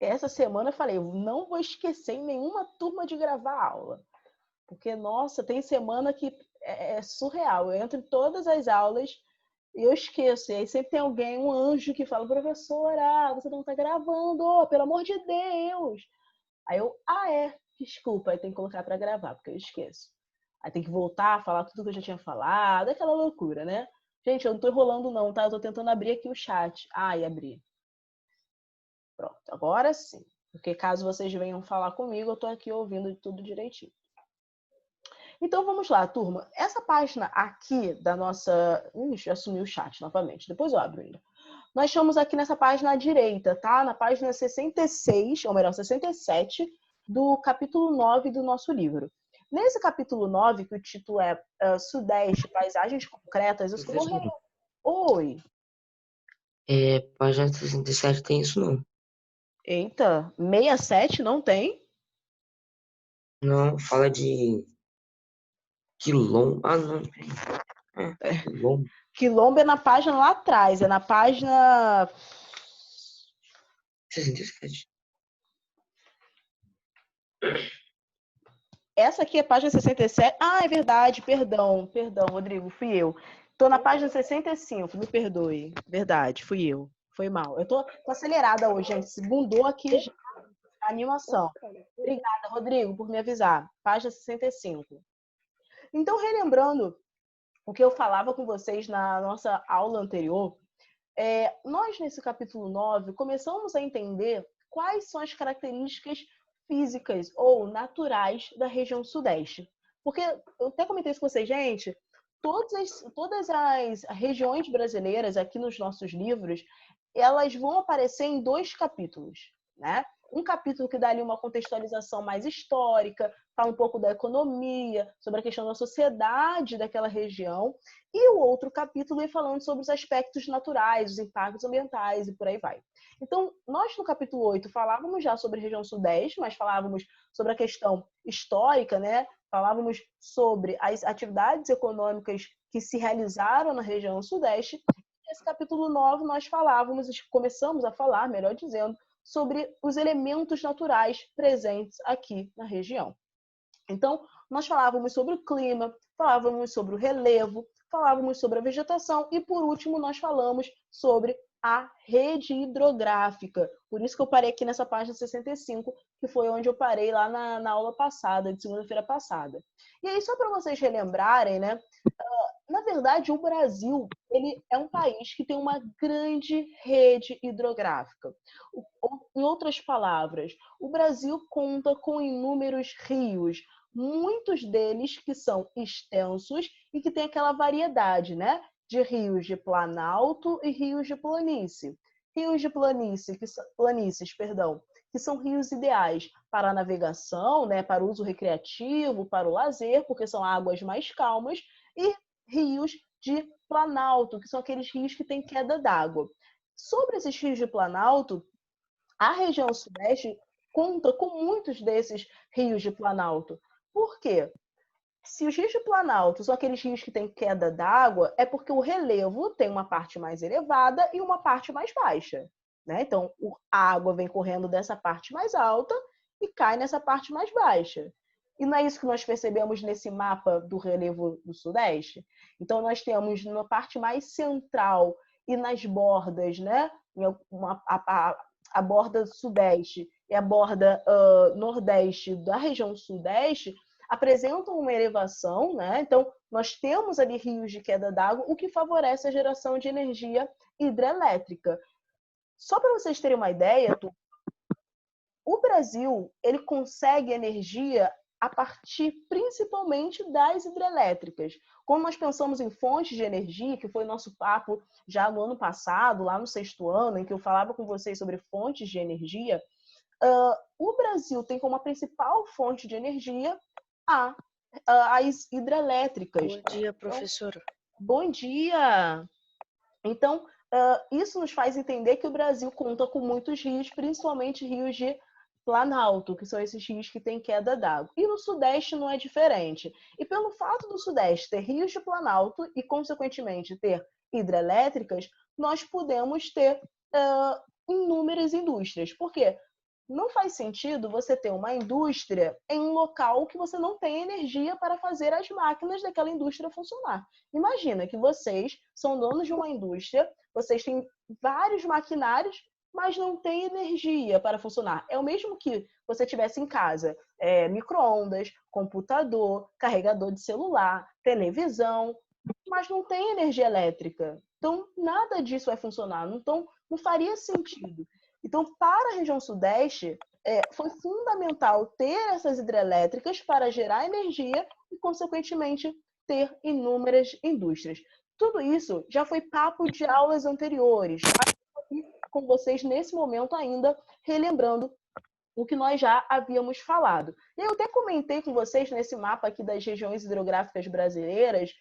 essa semana eu falei, eu não vou esquecer em nenhuma turma de gravar a aula. Porque, nossa, tem semana que é surreal. Eu entro em todas as aulas e eu esqueço. E aí sempre tem alguém, um anjo, que fala, professora, você não está gravando, pelo amor de Deus. Aí eu, desculpa, aí tem que colocar para gravar, porque eu esqueço. Aí tem que voltar a falar tudo que eu já tinha falado, aquela loucura, né? Gente, eu não tô enrolando não, tá? Eu tô tentando abrir aqui o chat. E abri. Pronto, agora sim. Porque caso vocês venham falar comigo, eu tô aqui ouvindo tudo direitinho. Então vamos lá, turma. Essa página aqui da nossa... Ixi, assumi o chat novamente, depois eu abro ainda. Nós estamos aqui nessa página à direita, tá? Na página 66, ou melhor, 67, do capítulo 9 do nosso livro. Nesse capítulo 9, que o título é Sudeste, Paisagens Concretas, eu só vou... Professora, Oi! página 67 tem isso não. Eita, 67 não tem? Não, fala de quilombo. Ah, não, peraí. Quilombo. Quilombo é na página lá atrás, é na página... 67. Essa aqui é a página 67. É verdade, perdão, Rodrigo, fui eu. Tô na página 65, me perdoe. Verdade, fui eu. Foi mal. Eu tô acelerada hoje, gente. Segundou aqui já a animação. Obrigada, Rodrigo, por me avisar. Página 65. Então, relembrando o que eu falava com vocês na nossa aula anterior, nós, nesse capítulo 9, começamos a entender quais são as características físicas ou naturais da região sudeste. Porque eu até comentei isso com vocês, gente, todas as regiões brasileiras aqui nos nossos livros, elas vão aparecer em 2 capítulos, né? Um capítulo que dá ali uma contextualização mais histórica, fala um pouco da economia, sobre a questão da sociedade daquela região, e o outro capítulo é falando sobre os aspectos naturais, os impactos ambientais e por aí vai. Então, nós no capítulo 8 falávamos já sobre a região sudeste, mas falávamos sobre a questão histórica, né? Falávamos sobre as atividades econômicas que se realizaram na região sudeste. E nesse capítulo 9 nós começamos a falar, melhor dizendo, sobre os elementos naturais presentes aqui na região. Então, nós falávamos sobre o clima, falávamos sobre o relevo, falávamos sobre a vegetação e, por último, nós falamos sobre a rede hidrográfica. Por isso que eu parei aqui nessa página 65, que foi onde eu parei lá na aula passada, de segunda-feira passada. E aí, só para vocês relembrarem, né? Na verdade, o Brasil ele é um país que tem uma grande rede hidrográfica. Em outras palavras, o Brasil conta com inúmeros rios, muitos deles que são extensos e que tem aquela variedade, né? De rios de planalto e rios de planície. Rios de planície, planícies, perdão, que são rios ideais para a navegação, né? Para o uso recreativo, para o lazer, porque são águas mais calmas, e rios de planalto, que são aqueles rios que têm queda d'água. Sobre esses rios de planalto, a região sudeste conta com muitos desses rios de planalto. Por quê? Se os rios de planalto são aqueles rios que têm queda d'água, é porque o relevo tem uma parte mais elevada e uma parte mais baixa. Né? Então, a água vem correndo dessa parte mais alta e cai nessa parte mais baixa. E não é isso que nós percebemos nesse mapa do relevo do Sudeste? Então, nós temos na parte mais central e nas bordas, né? A borda sudeste e a borda nordeste da região sudeste, apresentam uma elevação, né? Então, nós temos ali rios de queda d'água, o que favorece a geração de energia hidrelétrica. Só para vocês terem uma ideia, o Brasil ele consegue energia a partir principalmente das hidrelétricas. Quando nós pensamos em fontes de energia, que foi nosso papo já no ano passado, lá no 6º ano, em que eu falava com vocês sobre fontes de energia, o Brasil tem como principal fonte de energia as hidrelétricas. Bom dia, professora. Bom dia! Então, isso nos faz entender que o Brasil conta com muitos rios, principalmente rios de planalto, que são esses rios que têm queda d'água. E no Sudeste não é diferente. E pelo fato do Sudeste ter rios de planalto e, consequentemente, ter hidrelétricas, nós podemos ter inúmeras indústrias. Por quê? Não faz sentido você ter uma indústria em um local que você não tem energia para fazer as máquinas daquela indústria funcionar. Imagina que vocês são donos de uma indústria, vocês têm vários maquinários, mas não tem energia para funcionar. É o mesmo que você tivesse em casa micro-ondas, computador, carregador de celular, televisão, mas não tem energia elétrica. Então, nada disso vai funcionar. Então, não faria sentido. Então, para a região sudeste, foi fundamental ter essas hidrelétricas para gerar energia e, consequentemente, ter inúmeras indústrias. Tudo isso já foi papo de aulas anteriores. Estou aqui com vocês nesse momento ainda, relembrando o que nós já havíamos falado. E eu até comentei com vocês nesse mapa aqui das regiões hidrográficas brasileiras,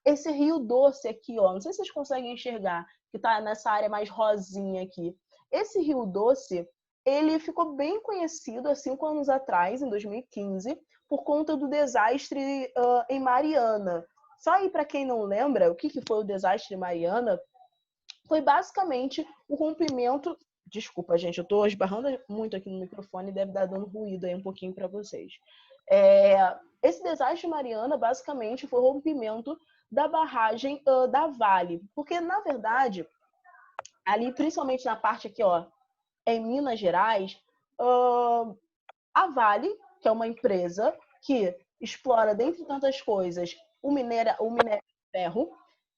esse Rio Doce aqui, ó, não sei se vocês conseguem enxergar, que está nessa área mais rosinha aqui. Esse Rio Doce, ele ficou bem conhecido há 5 anos atrás, em 2015, por conta do desastre em Mariana. Só aí para quem não lembra, o que foi o desastre em Mariana? Foi basicamente o rompimento. Desculpa, gente, eu estou esbarrando muito aqui no microfone e deve estar dando ruído aí um pouquinho para vocês. Esse desastre de Mariana, basicamente, foi o rompimento da barragem da Vale. Porque, na verdade, ali, principalmente na parte aqui, ó, em Minas Gerais, a Vale, que é uma empresa que explora, dentre tantas coisas, o minério de ferro,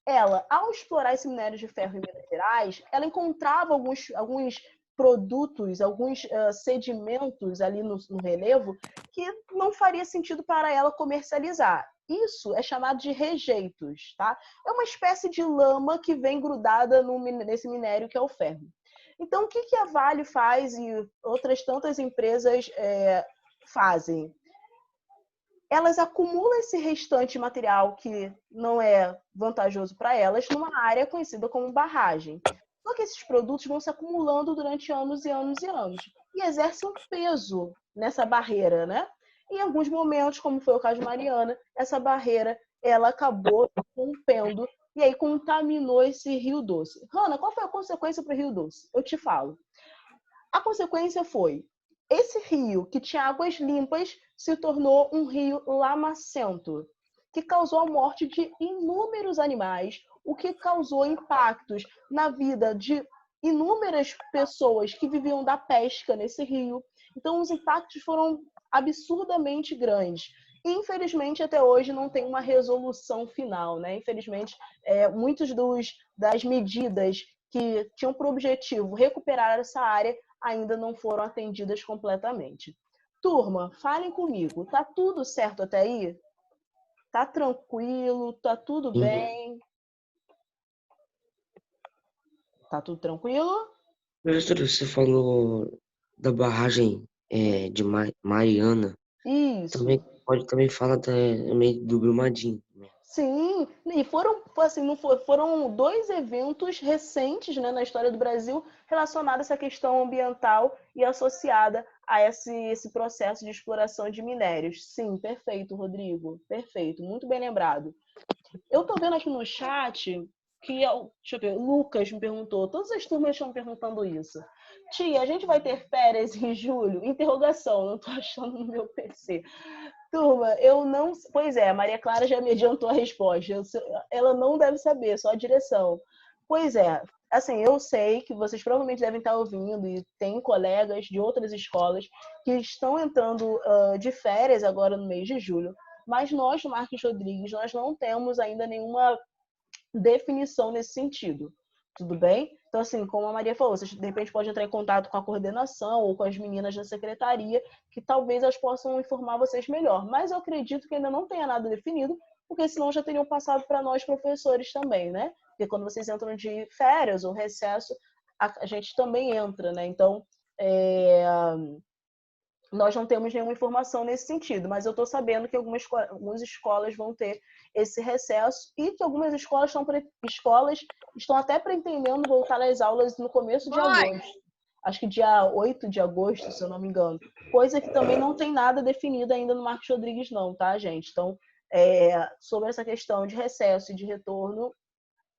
ela, ao explorar esse minério de ferro em Minas Gerais, ela encontrava alguns produtos, alguns sedimentos ali no relevo que não faria sentido para ela comercializar. Isso é chamado de rejeitos, tá? É uma espécie de lama que vem grudada nesse minério que é o ferro. Então, o que a Vale faz e outras tantas empresas fazem? Elas acumulam esse restante material que não é vantajoso para elas numa área conhecida como barragem. Só que esses produtos vão se acumulando durante anos e anos e anos e exercem um peso nessa barreira, né? Em alguns momentos, como foi o caso de Mariana, essa barreira ela acabou rompendo e aí contaminou esse Rio Doce. Hanna, qual foi a consequência para o Rio Doce? Eu te falo. A consequência foi esse rio, que tinha águas limpas, se tornou um rio lamacento, que causou a morte de inúmeros animais, o que causou impactos na vida de inúmeras pessoas que viviam da pesca nesse rio. Então, os impactos foram absurdamente grandes. E, infelizmente, até hoje não tem uma resolução final, né? Infelizmente, muitas das medidas que tinham por objetivo recuperar essa área ainda não foram atendidas completamente. Turma, falem comigo. Tá tudo certo até aí? Tá tranquilo? Tá tudo bem? Tá tudo tranquilo? Professora, você falou da barragem de Mariana. Isso. Pode também falar também do Brumadinho. Sim, e foram, assim, não foram 2 eventos recentes, né, na história do Brasil relacionados a essa questão ambiental e associada a esse processo de exploração de minérios. Sim, perfeito, Rodrigo. Perfeito, muito bem lembrado. Eu tô vendo aqui no chat que, deixa eu ver, o Lucas me perguntou, todas as turmas estão perguntando isso. Tia, a gente vai ter férias em julho? Interrogação, não tô achando no meu PC. Turma, eu não. Pois é, a Maria Clara já me adiantou a resposta. Ela não deve saber, só a direção. Pois é, assim, eu sei que vocês provavelmente devem estar ouvindo e tem colegas de outras escolas que estão entrando de férias agora no mês de julho, mas nós, do Marcos Rodrigues, nós não temos ainda nenhuma definição nesse sentido. Tudo bem? Então, assim, como a Maria falou, você de repente pode entrar em contato com a coordenação ou com as meninas da secretaria, que talvez elas possam informar vocês melhor. Mas eu acredito que ainda não tenha nada definido, porque senão já teriam passado para nós professores também, né? Porque quando vocês entram de férias ou recesso, a gente também entra, né? Então, nós não temos nenhuma informação nesse sentido, mas eu estou sabendo que algumas escolas vão ter esse recesso e que algumas escolas estão até pretendendo voltar às aulas no começo de agosto. Acho que dia 8 de agosto, se eu não me engano. Coisa que também não tem nada definido ainda no Marcos Rodrigues, não, tá, gente? Então, sobre essa questão de recesso e de retorno,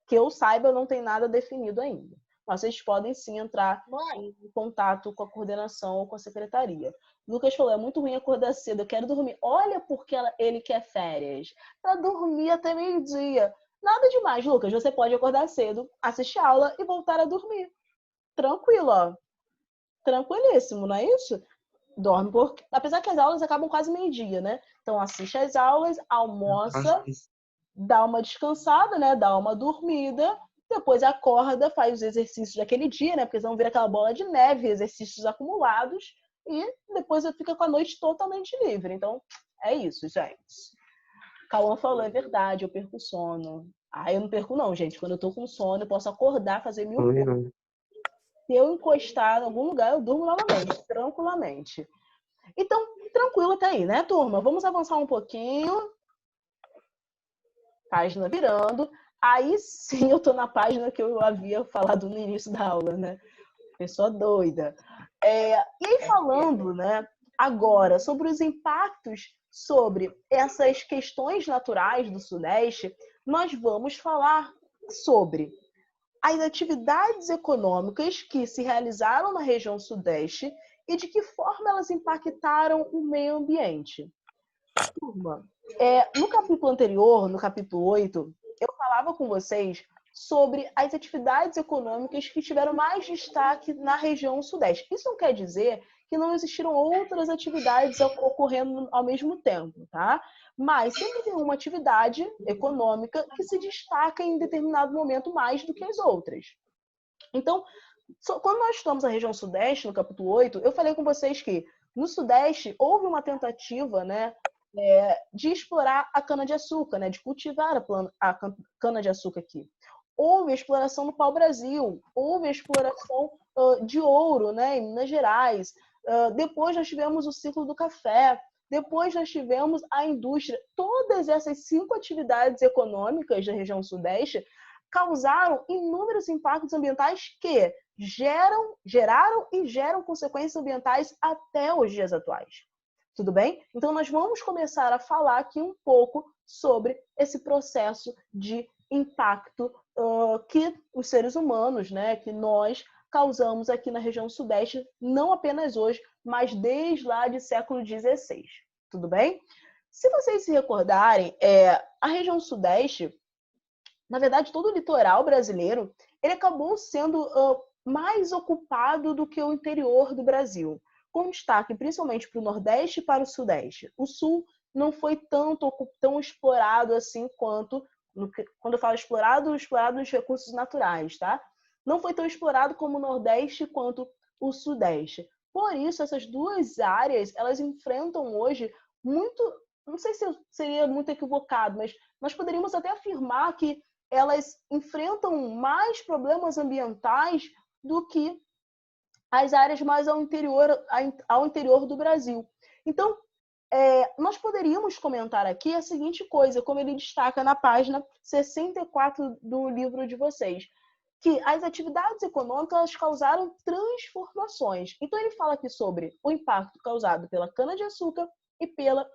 que eu saiba, não tem nada definido ainda. mas vocês podem sim entrar em contato com a coordenação ou com a secretaria. Lucas falou, é muito ruim acordar cedo, eu quero dormir. Olha porque ele quer férias. Para dormir até meio-dia. Nada demais, Lucas. Você pode acordar cedo, assistir a aula e voltar a dormir. Tranquilo, ó. Tranquilíssimo, não é isso? Dorme porque... Apesar que as aulas acabam quase meio-dia, né? Então assiste às aulas, almoça, dá uma descansada, né? Dá uma dormida, depois acorda, faz os exercícios daquele dia, né? Porque senão vira aquela bola de neve, exercícios acumulados, e depois fica com a noite totalmente livre. Então, é isso, gente. Cauã falou, é verdade, eu perco sono. Ah, eu não perco não, gente. Quando eu tô com sono, eu posso acordar, fazer mil coisas. Se eu encostar em algum lugar, eu durmo novamente, tranquilamente. Então, tranquilo até aí, né, turma? Vamos avançar um pouquinho. Página virando. Aí sim eu tô na página que eu havia falado no início da aula, né? Pessoa doida. E aí falando, né, agora sobre os impactos sobre essas questões naturais do Sudeste, nós vamos falar sobre as atividades econômicas que se realizaram na região Sudeste e de que forma elas impactaram o meio ambiente. Turma, no capítulo anterior, no capítulo 8, eu falava com vocês sobre as atividades econômicas que tiveram mais destaque na região Sudeste. Isso não quer dizer que não existiram outras atividades ocorrendo ao mesmo tempo, tá? Mas sempre tem uma atividade econômica que se destaca em determinado momento mais do que as outras. Então, quando nós estamos na região Sudeste, no capítulo 8, eu falei com vocês que no Sudeste houve uma tentativa, né, de explorar a cana-de-açúcar, né, de cultivar a cana-de-açúcar aqui. Houve exploração no pau-brasil, houve exploração de ouro, né, em Minas Gerais. Depois nós tivemos o ciclo do café. Depois nós tivemos a indústria. Todas essas 5 atividades econômicas da região Sudeste causaram inúmeros impactos ambientais que geraram e geram consequências ambientais até os dias atuais. Tudo bem? Então, nós vamos começar a falar aqui um pouco sobre esse processo de impacto que os seres humanos, né, que nós causamos aqui na região Sudeste, não apenas hoje, mas desde lá de século XVI. Tudo bem? Se vocês se recordarem, a região Sudeste, na verdade, todo o litoral brasileiro, ele acabou sendo mais ocupado do que o interior do Brasil, com destaque principalmente para o Nordeste e para o Sudeste. O Sul não foi tão explorado assim quanto, quando eu falo explorado os recursos naturais, tá? Não foi tão explorado como o Nordeste quanto o Sudeste. Por isso, essas duas áreas, elas enfrentam hoje muito, não sei se seria muito equivocado, mas nós poderíamos até afirmar que elas enfrentam mais problemas ambientais do que as áreas mais ao interior do Brasil. Então, nós poderíamos comentar aqui a seguinte coisa, como ele destaca na página 64 do livro de vocês, que as atividades econômicas elas causaram transformações. Então, ele fala aqui sobre o impacto causado pela cana-de-açúcar e pela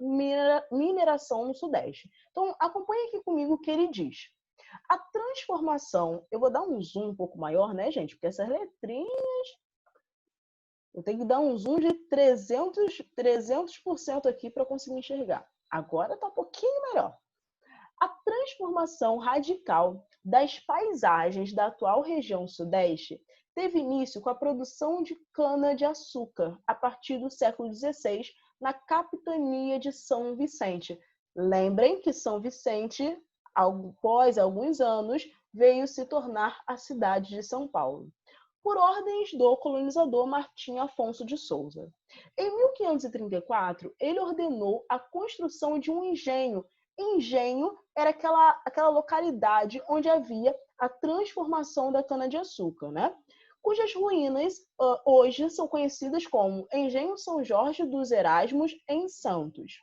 mineração no Sudeste. Então, acompanhe aqui comigo o que ele diz. A transformação, eu vou dar um zoom um pouco maior, né, gente? Porque essas letrinhas, eu tenho que dar um zoom de 300% aqui para conseguir enxergar. Agora está um pouquinho melhor. A transformação radical das paisagens da atual região Sudeste teve início com a produção de cana-de-açúcar a partir do século XVI na capitania de São Vicente. Lembrem que São Vicente, após alguns anos, veio se tornar a cidade de São Paulo, por ordens do colonizador Martim Afonso de Souza. Em 1534, ele ordenou a construção de um engenho. Engenho era aquela localidade onde havia a transformação da cana-de-açúcar, né? Cujas ruínas hoje são conhecidas como Engenho São Jorge dos Erasmos, em Santos.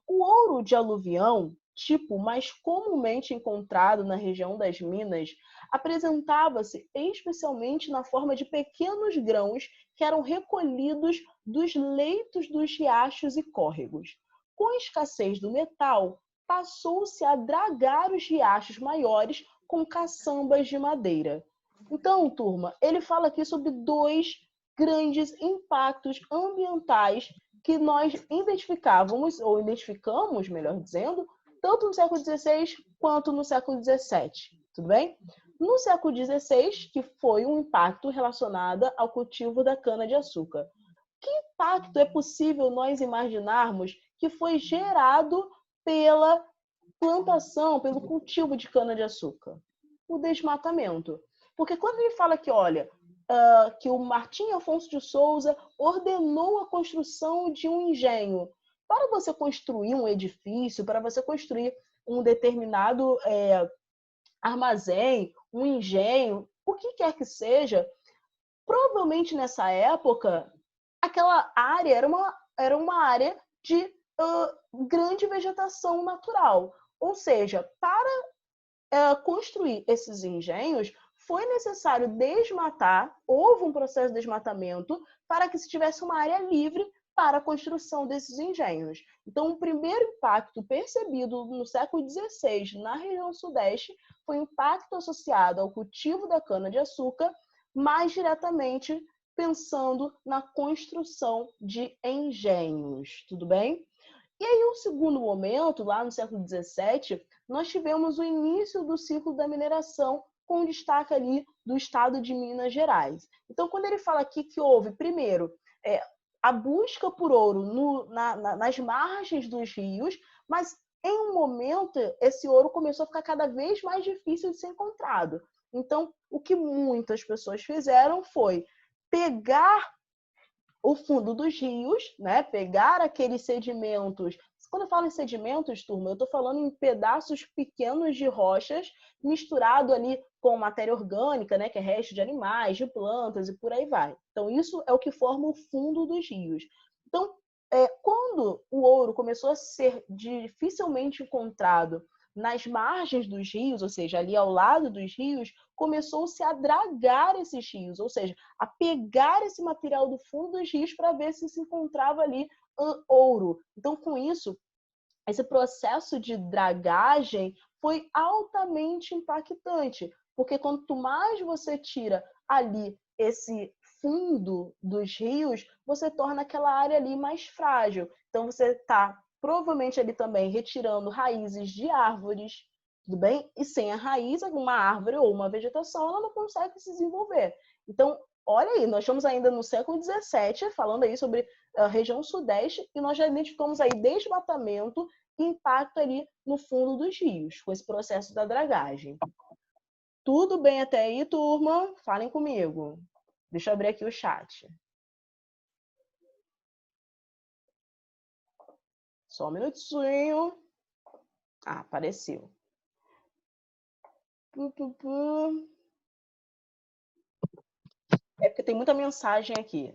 O ouro de aluvião, tipo mais comumente encontrado na região das Minas, apresentava-se especialmente na forma de pequenos grãos que eram recolhidos dos leitos dos riachos e córregos. Com a escassez do metal, passou-se a dragar os riachos maiores com caçambas de madeira. Então, turma, ele fala aqui sobre dois grandes impactos ambientais que nós identificamos, melhor dizendo, tanto no século XVI quanto no século XVII, tudo bem? No século XVI, que foi um impacto relacionado ao cultivo da cana-de-açúcar. Que impacto é possível nós imaginarmos que foi gerado pela plantação, pelo cultivo de cana-de-açúcar? O desmatamento. Porque quando ele fala que, olha, que o Martim Afonso de Souza ordenou a construção de um engenho. Para você construir um edifício, para você construir um determinado armazém, um engenho, o que quer que seja, provavelmente nessa época, aquela área era uma área de grande vegetação natural. Ou seja, para construir esses engenhos, foi necessário desmatar, houve um processo de desmatamento para que se tivesse uma área livre para a construção desses engenhos. Então, o primeiro impacto percebido no século XVI na região sudeste foi o impacto associado ao cultivo da cana-de-açúcar, mais diretamente pensando na construção de engenhos. Tudo bem? E aí, o segundo momento, lá no século XVII, nós tivemos o início do ciclo da mineração, com destaque ali do estado de Minas Gerais. Então, quando ele fala aqui que houve, primeiro, a busca por ouro nas margens dos rios, mas em um momento esse ouro começou a ficar cada vez mais difícil de ser encontrado. Então, o que muitas pessoas fizeram foi pegar o fundo dos rios, né? Pegar aqueles sedimentos. Quando eu falo em sedimentos, turma, eu estou falando em pedaços pequenos de rochas misturado ali com matéria orgânica, né? Que é resto de animais, de plantas e por aí vai. Então, isso é o que forma o fundo dos rios. Então, quando o ouro começou a ser dificilmente encontrado nas margens dos rios, ou seja, ali ao lado dos rios, começou-se a dragar esses rios, ou seja, a pegar esse material do fundo dos rios para ver se encontrava ali ouro. Então, com isso, esse processo de dragagem foi altamente impactante, porque quanto mais você tira ali esse fundo dos rios, você torna aquela área ali mais frágil. Então, você está provavelmente ali também retirando raízes de árvores, tudo bem? E sem a raiz, uma árvore ou uma vegetação, ela não consegue se desenvolver. Então, olha aí, nós estamos ainda no século XVII, falando aí sobre a região sudeste, e nós já identificamos aí desmatamento e impacto ali no fundo dos rios, com esse processo da dragagem. Tudo bem até aí, turma? Falem comigo. Deixa eu abrir aqui o chat. Só um minutinho. Ah, apareceu. É porque tem muita mensagem aqui.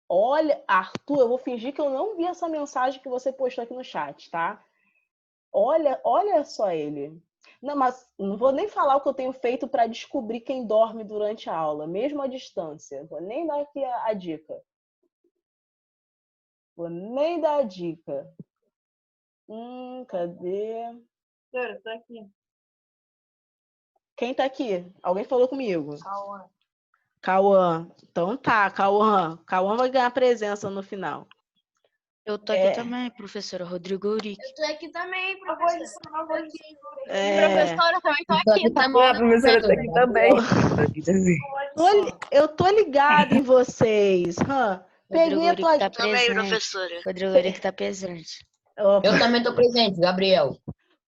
Olha, Arthur, eu vou fingir que eu não vi essa mensagem que você postou aqui no chat, tá? Olha só ele. Não, mas não vou nem falar o que eu tenho feito para descobrir quem dorme durante a aula, mesmo à distância. Vou nem dar aqui a dica. Vou nem dar a dica. Cadê? Senhora, tô aqui. Quem tá aqui? Alguém falou comigo? Cauã. Cauã. Então tá, Cauã. Cauã vai ganhar presença no final. Eu tô aqui também, professora Rodrigo Uric. Eu tô aqui também, professora. Professora, também tô aqui, tá bom? Ah, professora, eu tô aqui também. Eu tô ligada em vocês. Rodrigo Peguei a tua... Uric tá presente. Rodrigo Uric tá presente. Opa, Eu também tô presente, Gabriel.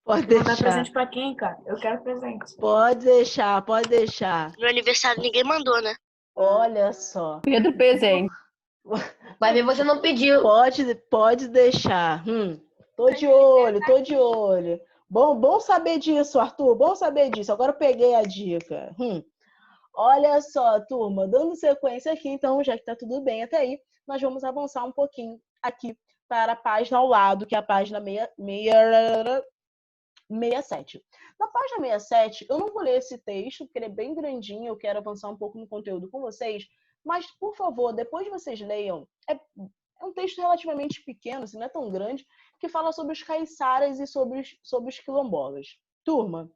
pode Vou dar deixar. presente pra quem, cara? Eu quero presente. Pode deixar, pode deixar. Meu aniversário ninguém mandou, né? Olha só. Pedro presente. Vai ver, você não pediu. Pode deixar. Tô de olho, tô de olho. Bom saber disso, Arthur. Bom saber disso. Agora eu peguei a dica. Olha só, turma, dando sequência aqui, então, já que tá tudo bem até aí, nós vamos avançar um pouquinho aqui para a página ao lado, que é a página 67. Na página 67, eu não vou ler esse texto, porque ele é bem grandinho, eu quero avançar um pouco no conteúdo com vocês, mas, por favor, depois de vocês leiam, é um texto relativamente pequeno, assim, não é tão grande, que fala sobre os caiçaras e sobre os quilombolas. Turma,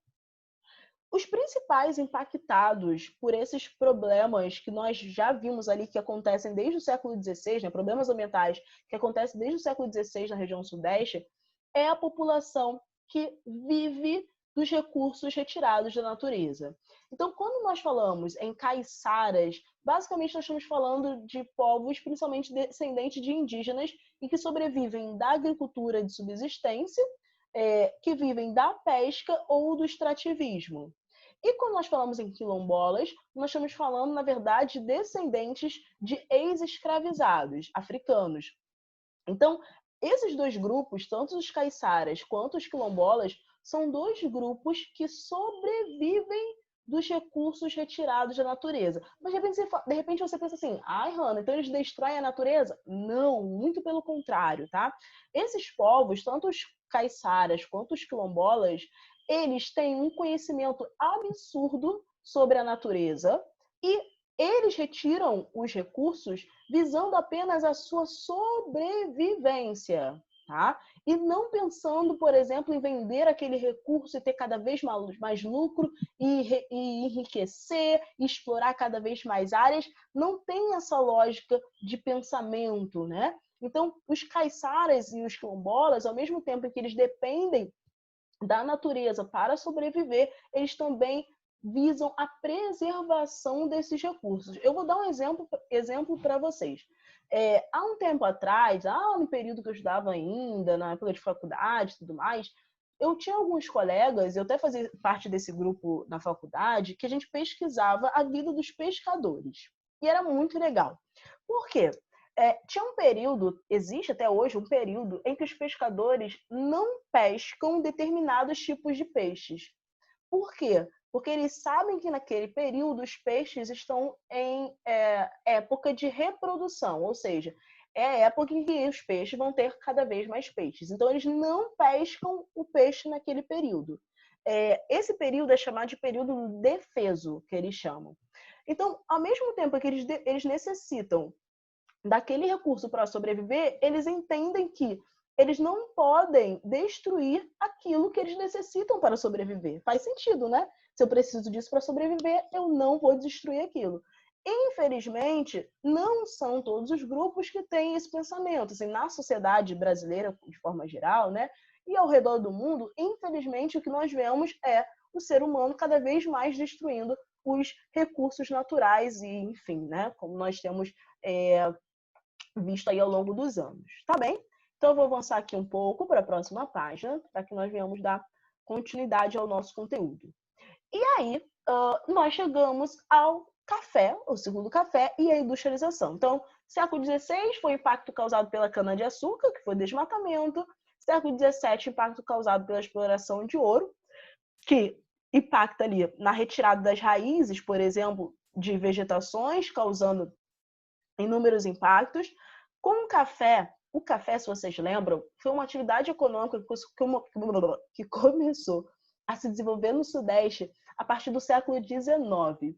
os principais impactados por esses problemas que nós já vimos ali que acontecem desde o século XVI, né, problemas ambientais que acontecem desde o século XVI na região sudeste, é a população que vive dos recursos retirados da natureza. Então, quando nós falamos em caiçaras, basicamente nós estamos falando de povos principalmente descendentes de indígenas e que sobrevivem da agricultura de subsistência, que vivem da pesca ou do extrativismo. E quando nós falamos em quilombolas, nós estamos falando, na verdade, de descendentes de ex-escravizados africanos. Então, esses dois grupos, tanto os caiçaras quanto os quilombolas, são dois grupos que sobrevivem dos recursos retirados da natureza. Mas de repente você pensa assim, ai, Hannah, então eles destroem a natureza? Não, muito pelo contrário, tá? Esses povos, tanto os caiçaras quanto os quilombolas, eles têm um conhecimento absurdo sobre a natureza e eles retiram os recursos visando apenas a sua sobrevivência, tá? E não pensando, por exemplo, em vender aquele recurso e ter cada vez mais lucro e enriquecer, e explorar cada vez mais áreas. Não tem essa lógica de pensamento, né? Então, os caiçaras e os quilombolas, ao mesmo tempo que eles dependem da natureza para sobreviver, eles também visam a preservação desses recursos. Eu vou dar um exemplo para vocês. Há um tempo atrás, no período que eu estudava ainda, na época de faculdade e tudo mais, eu tinha alguns colegas, eu até fazia parte desse grupo na faculdade, que a gente pesquisava a vida dos pescadores. E era muito legal. Por quê? Tinha um período, existe até hoje um período, em que os pescadores não pescam determinados tipos de peixes. Por quê? Porque eles sabem que naquele período os peixes estão em época de reprodução, ou seja, é a época em que os peixes vão ter cada vez mais peixes. Então, eles não pescam o peixe naquele período. Esse período é chamado de período defeso, que eles chamam. Então, ao mesmo tempo que eles necessitam daquele recurso para sobreviver, eles entendem que eles não podem destruir aquilo que eles necessitam para sobreviver. Faz sentido, né? Se eu preciso disso para sobreviver, eu não vou destruir aquilo. Infelizmente, não são todos os grupos que têm esse pensamento. Assim, na sociedade brasileira, de forma geral, né? E ao redor do mundo, infelizmente, o que nós vemos é o ser humano cada vez mais destruindo os recursos naturais e, enfim, né? Como nós temos visto aí ao longo dos anos. Tá bem? Então, eu vou avançar aqui um pouco para a próxima página, para que nós venhamos dar continuidade ao nosso conteúdo. E aí, nós chegamos ao café, o segundo café, e a industrialização. Então, século XVI foi o impacto causado pela cana-de-açúcar, que foi desmatamento. Século XVII, impacto causado pela exploração de ouro, que impacta ali na retirada das raízes, por exemplo, de vegetações, causando inúmeros impactos. Com o café, se vocês lembram, foi uma atividade econômica que começou a se desenvolver no Sudeste a partir do século XIX.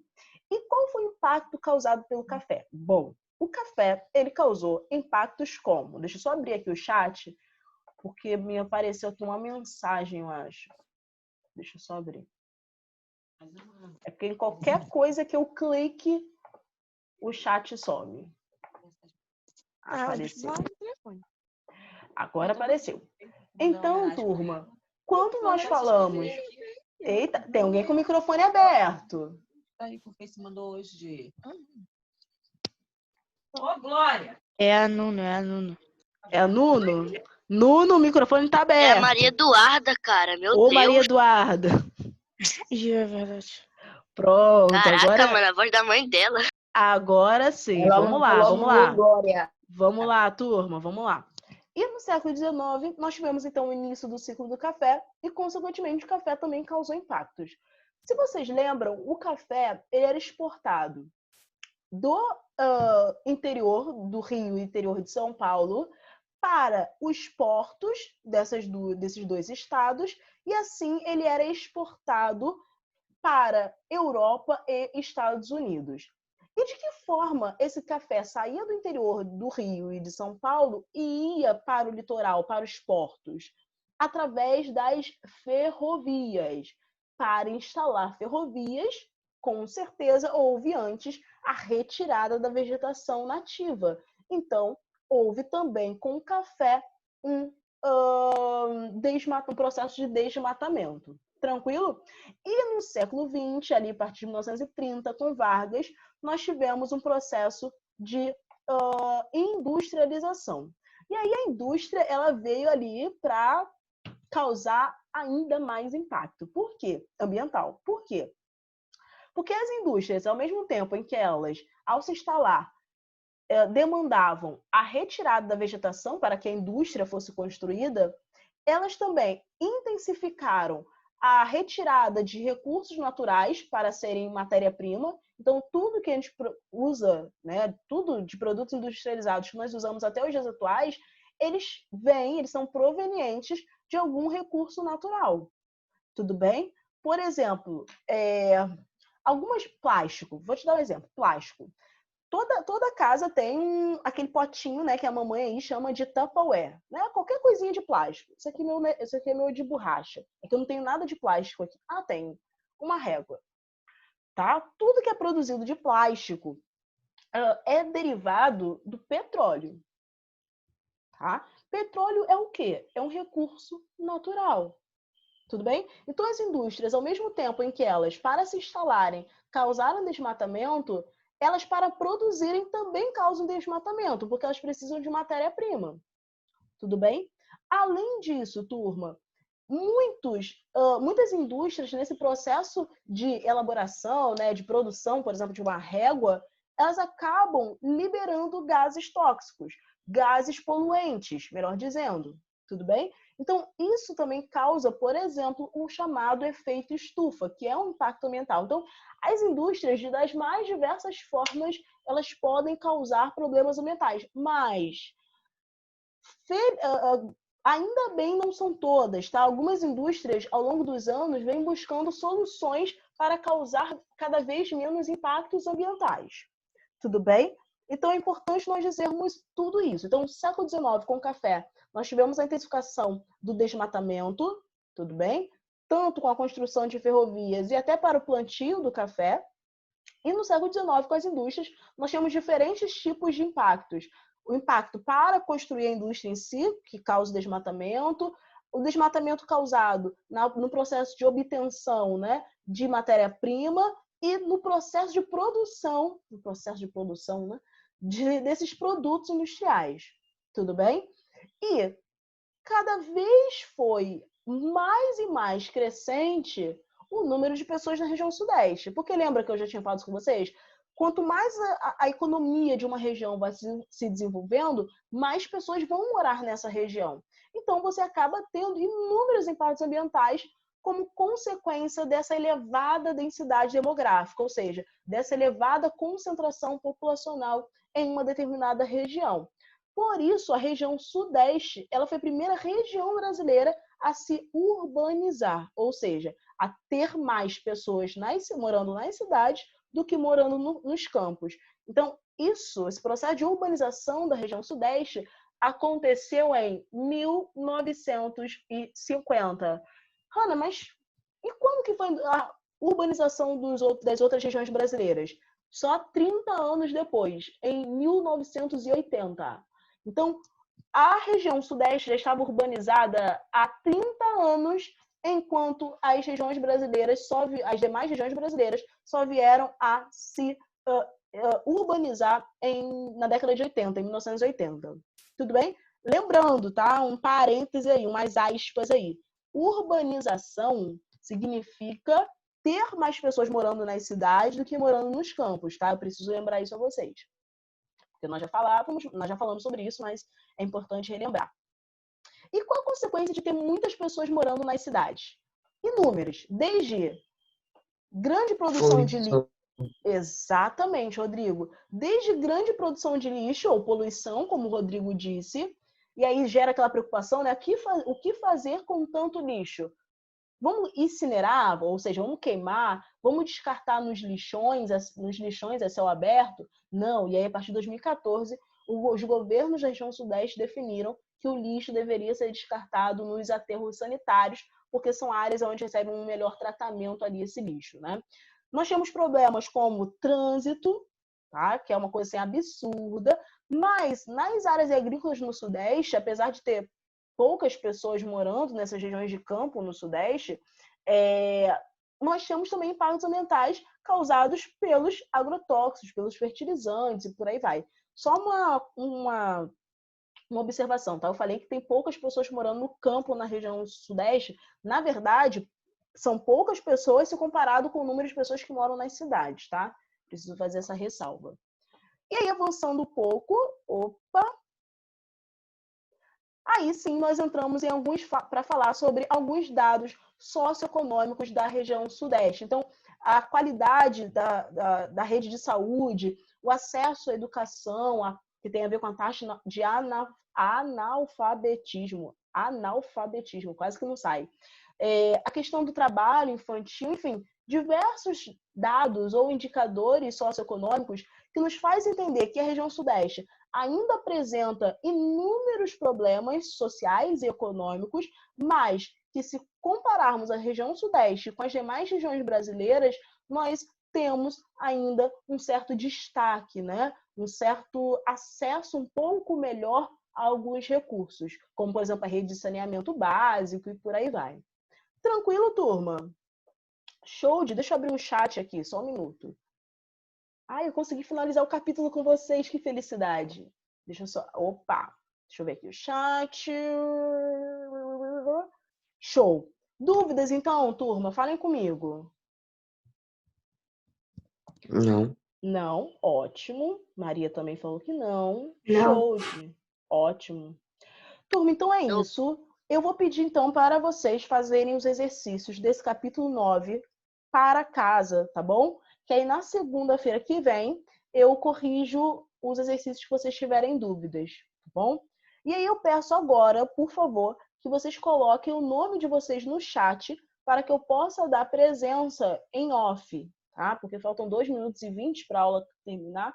E qual foi o impacto causado pelo café? Bom, o café, ele causou impactos como? Deixa eu só abrir aqui o chat, porque me apareceu aqui uma mensagem, eu acho. Deixa eu só abrir. É porque em qualquer coisa que eu clique, o chat some. Apareceu. Agora apareceu. Então, turma, quando nós falamos... Eita, tem alguém com o microfone aberto. Aí, porque se mandou hoje. Ô, Glória! É a Nuno. É a Nuno? Nuno, o microfone tá É aberto. a Maria Eduarda, cara. Meu Ô, Deus. Maria Eduarda. É verdade. Pronto, Caraca, mano, a voz da mãe dela. Agora sim. Ela Vamos não lá, falou vamos lá. Glória. Vamos lá, turma, vamos lá. E no século XIX, nós tivemos então o início do ciclo do café e, consequentemente, o café também causou impactos. Se vocês lembram, o café ele era exportado do interior do Rio e interior de São Paulo para os portos desses dois estados e, assim, ele era exportado para Europa e Estados Unidos. E de que forma esse café saía do interior do Rio e de São Paulo e ia para o litoral, para os portos? Através das ferrovias. para instalar ferrovias, com certeza houve antes a retirada da vegetação nativa. Então, houve também com o café um processo de desmatamento. Tranquilo? E no século XX, ali a partir de 1930, com Vargas, nós tivemos um processo de industrialização. E aí a indústria ela veio ali para causar ainda mais impacto. Por quê? Ambiental. Por quê? Porque as indústrias, ao mesmo tempo em que elas, ao se instalar, demandavam a retirada da vegetação para que a indústria fosse construída, elas também intensificaram a retirada de recursos naturais para serem matéria-prima. Então, tudo que a gente usa, né, tudo de produtos industrializados que nós usamos até os dias atuais, eles são provenientes de algum recurso natural. Tudo bem? Por exemplo, plástico. Vou te dar um exemplo. Plástico. Toda casa tem aquele potinho, né, que a mamãe aí chama de Tupperware, né? Qualquer coisinha de plástico. Isso aqui é meu de borracha. É que eu não tenho nada de plástico aqui. Ah, tenho. Uma régua. Tá? Tudo que é produzido de plástico é derivado do petróleo. Tá? Petróleo é o quê? É um recurso natural. Tudo bem? Então, as indústrias, ao mesmo tempo em que elas, para se instalarem, causaram desmatamento, elas, para produzirem, também causam desmatamento, porque elas precisam de matéria-prima. Tudo bem? Além disso, turma, muitas indústrias, nesse processo de elaboração, né, de produção, por exemplo, de uma régua, elas acabam liberando gases tóxicos, gases poluentes, melhor dizendo. Tudo bem? Então, isso também causa, por exemplo, um chamado efeito estufa, que é um impacto ambiental. Então, as indústrias, das mais diversas formas, elas podem causar problemas ambientais, mas ainda bem não são todas, tá? Algumas indústrias, ao longo dos anos, vêm buscando soluções para causar cada vez menos impactos ambientais. Tudo bem? Então, é importante nós dizermos tudo isso. Então, no século XIX, com o café, nós tivemos a intensificação do desmatamento, tudo bem? Tanto com a construção de ferrovias e até para o plantio do café. E no século XIX, com as indústrias, nós temos diferentes tipos de impactos. O impacto para construir a indústria em si, que causa o desmatamento causado no processo de obtenção, né, de matéria-prima e no processo de produção, né, desses produtos industriais. Tudo bem? E cada vez foi mais e mais crescente o número de pessoas na região sudeste. Porque lembra que eu já tinha falado isso com vocês? Quanto mais a economia de uma região vai se desenvolvendo, mais pessoas vão morar nessa região. Então, você acaba tendo inúmeros impactos ambientais como consequência dessa elevada densidade demográfica, ou seja, dessa elevada concentração populacional em uma determinada região. Por isso, a região sudeste ela foi a primeira região brasileira a se urbanizar, ou seja, a ter mais pessoas morando nas cidades do que morando nos campos. Então, esse processo de urbanização da região sudeste aconteceu em 1950. Hanna, mas e quando que foi a urbanização das outras regiões brasileiras? Só 30 anos depois, em 1980. Então, a região sudeste já estava urbanizada há 30 anos, enquanto as demais regiões brasileiras só vieram a se urbanizar na década de 80, em 1980. Tudo bem? Lembrando, tá? Um parêntese aí, umas aspas aí. Urbanização significa ter mais pessoas morando nas cidades do que morando nos campos, tá? Eu preciso lembrar isso a vocês. Porque nós já falamos sobre isso, mas é importante relembrar. E qual a consequência de ter muitas pessoas morando nas cidades? Inúmeras. Desde grande produção de lixo. Exatamente, Rodrigo. Desde grande produção de lixo ou poluição, como o Rodrigo disse, e aí gera aquela preocupação, né? O que fazer com tanto lixo? Vamos incinerar, ou seja, vamos queimar, vamos descartar nos lixões a céu aberto? Não. E aí, a partir de 2014, os governos da região sudeste definiram que o lixo deveria ser descartado nos aterros sanitários, porque são áreas onde recebem um melhor tratamento ali esse lixo, né? Nós temos problemas como trânsito, tá? Que é uma coisa assim, absurda, mas nas áreas agrícolas no Sudeste, apesar de ter poucas pessoas morando nessas regiões de campo no Sudeste, nós temos também impactos ambientais causados pelos agrotóxicos, pelos fertilizantes e por aí vai. Só uma observação, tá? Eu falei que tem poucas pessoas morando no campo na região Sudeste. Na verdade, são poucas pessoas se comparado com o número de pessoas que moram nas cidades, tá? Preciso fazer essa ressalva. E aí, avançando um pouco, aí sim nós entramos em para falar sobre alguns dados socioeconômicos da região Sudeste. Então, a qualidade da rede de saúde, o acesso à educação, que tem a ver com a taxa de analfabetismo, quase que não sai. A questão do trabalho infantil, enfim, diversos dados ou indicadores socioeconômicos que nos faz entender que a região Sudeste ainda apresenta inúmeros problemas sociais e econômicos, mas que se compararmos a região Sudeste com as demais regiões brasileiras, nós temos ainda um certo destaque, né? Um certo acesso um pouco melhor a alguns recursos, como, por exemplo, a rede de saneamento básico e por aí vai. Tranquilo, turma? Show de... Deixa eu abrir um chat aqui, só um minuto. Eu consegui finalizar o capítulo com vocês, que felicidade. Deixa eu só... Opa! Deixa eu ver aqui o chat. Show! Dúvidas, então, turma? Falem comigo. Não. Não, ótimo. Maria também falou que não. Não. Show de... Ótimo. Turma, então é isso. Eu vou pedir, então, para vocês fazerem os exercícios desse capítulo 9 para casa, tá bom? Que aí na segunda-feira que vem eu corrijo os exercícios que vocês tiverem dúvidas, tá bom? E aí eu peço agora, por favor, que vocês coloquem o nome de vocês no chat para que eu possa dar presença em off, tá? Porque faltam 2 minutos e 20 para a aula terminar.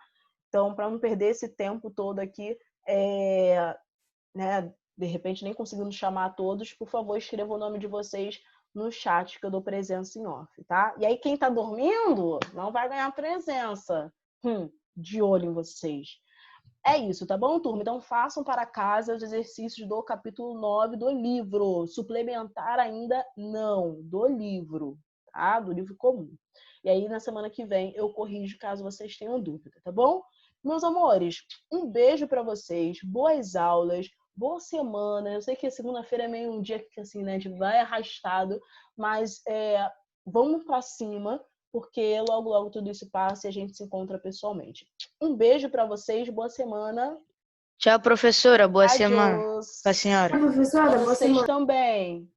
Então, para não perder esse tempo todo aqui, né, de repente nem conseguindo chamar todos, por favor, escreva o nome de vocês no chat que eu dou presença em off, tá? E aí quem tá dormindo não vai ganhar presença. De olho em vocês. É isso, tá bom, turma? Então façam para casa os exercícios do capítulo 9 do livro. Suplementar ainda não, do livro, tá? Do livro comum. E aí na semana que vem eu corrijo caso vocês tenham dúvida, tá bom? Meus amores, um beijo para vocês, boas aulas, boa semana. Eu sei que a segunda-feira é meio um dia que assim, né, a gente vai arrastado, mas vamos para cima, porque logo, logo tudo isso passa e a gente se encontra pessoalmente. Um beijo para vocês, boa semana. Tchau, professora. Boa semana. Adiós. Com a senhora. Professora, Pra vocês também.